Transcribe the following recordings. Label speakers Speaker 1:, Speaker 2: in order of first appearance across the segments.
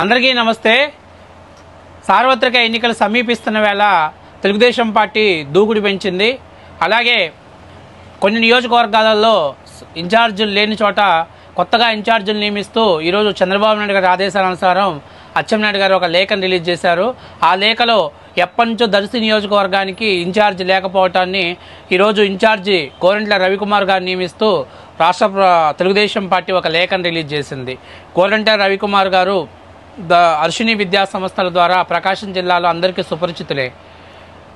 Speaker 1: అందరికీ నమస్తే. సార్వత్రిక ఎన్నికలు సమీపిస్తున్న వేళ తెలుగుదేశం పార్టీ దూకుడు పెంచింది. అలాగే కొన్ని నియోజకవర్గాలలో ఇన్ఛార్జీలు లేని చోట కొత్తగా ఇన్ఛార్జీలు నియమిస్తూ ఈరోజు చంద్రబాబు నాయుడు గారి ఆదేశానుసారం అచ్చెన్నాయుడు గారు ఒక లేఖను రిలీజ్ చేశారు. ఆ లేఖలో ఎప్పటి నుంచో దర్శి నియోజకవర్గానికి ఇన్ఛార్జ్ లేకపోవటాన్ని ఈరోజు ఇన్ఛార్జి గోరంట్ల రవికుమార్ గారు నియమిస్తూ రాష్ట్ర తెలుగుదేశం పార్టీ ఒక లేఖను రిలీజ్ చేసింది. గోరంట్ల రవికుమార్ గారు అర్షిని విద్యా సంస్థల ద్వారా ప్రకాశం జిల్లాలో అందరికీ సుపరిచితులే.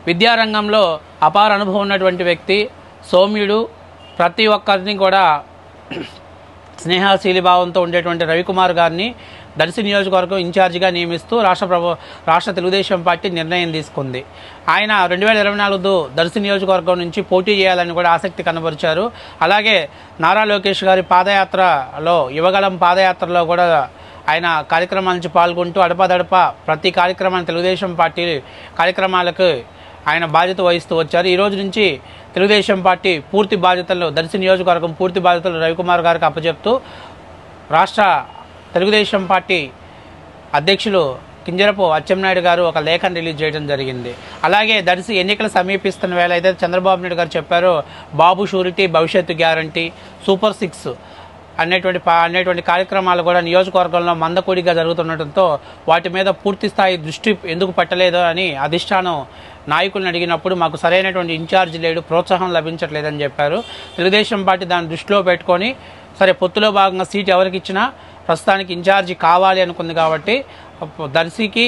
Speaker 1: విద్యారంగంలో అపార అనుభవం ఉన్నటువంటి వ్యక్తి, సౌమ్యుడు, ప్రతి ఒక్కరిని కూడా స్నేహశీలి భావంతో ఉండేటువంటి రవికుమార్ గారిని దర్శి నియోజకవర్గం ఇన్ఛార్జిగా నియమిస్తూ రాష్ట్ర తెలుగుదేశం పార్టీ నిర్ణయం తీసుకుంది. ఆయన 2024 దర్శి నియోజకవర్గం నుంచి పోటీ చేయాలని కూడా ఆసక్తి కనబరిచారు. అలాగే నారా లోకేష్ గారి పాదయాత్రలో యువగళం పాదయాత్రలో కూడా ఆయన కార్యక్రమాల నుంచి పాల్గొంటూ అడపాదడపా ప్రతి కార్యక్రమాన్ని తెలుగుదేశం పార్టీ కార్యక్రమాలకు ఆయన బాధ్యత వహిస్తూ వచ్చారు. ఈ రోజు నుంచి తెలుగుదేశం పార్టీ పూర్తి బాధ్యతలు దర్శి నియోజకవర్గం పూర్తి బాధ్యతలు రవికుమార్ గారికి అప్పచెప్తూ రాష్ట్ర తెలుగుదేశం పార్టీ అధ్యక్షులు కింజరపు అచ్చెన్నాయుడు గారు ఒక లేఖను రిలీజ్ చేయడం జరిగింది. అలాగే దర్శి ఎన్నికలు సమీపిస్తున్న వేళ అయితే చంద్రబాబు నాయుడు గారు చెప్పారు, బాబు షూరిటీ భవిష్యత్తు గ్యారంటీ, సూపర్ 6 అనేటువంటి కార్యక్రమాలు కూడా నియోజకవర్గంలో మందకొడిగా జరుగుతుండటంతో వాటి మీద పూర్తి స్థాయి దృష్టి ఎందుకు పెట్టలేదో అని అధిష్టానం నాయకులను అడిగినప్పుడు మాకు సరైనటువంటి ఇన్ఛార్జ్ లేడు, ప్రోత్సాహం లభించట్లేదని చెప్పారు. తెలుగుదేశం పార్టీ దాన్ని దృష్టిలో పెట్టుకొని సరే పొత్తులో భాగంగా సీట్ ఎవరికి ఇచ్చినా ప్రస్తుతానికి ఇన్ఛార్జి కావాలి అనుకుంది కాబట్టి దర్శికి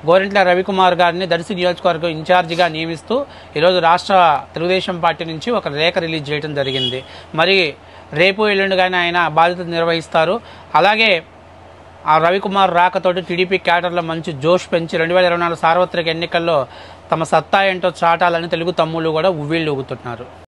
Speaker 1: గోరంట్ల రవికుమార్ గారిని దర్శి నియోజకవర్గం ఇన్ఛార్జిగా నియమిస్తూ ఈరోజు రాష్ట్ర తెలుగుదేశం పార్టీ నుంచి ఒక లేఖ రిలీజ్ చేయడం జరిగింది. మరి రేపు ఎల్లుండిగానే ఆయన బాధ్యత నిర్వహిస్తారు. అలాగే ఆ రవికుమార్ రాకతోటి టీడీపీ క్యాడర్లో మంచి జోష్ పెంచి 2024 సార్వత్రిక ఎన్నికల్లో తమ సత్తా ఏంటో చాటాలని తెలుగు తమ్ముళ్ళు కూడా ఉవ్విళ్ళు ఊగుతున్నారు.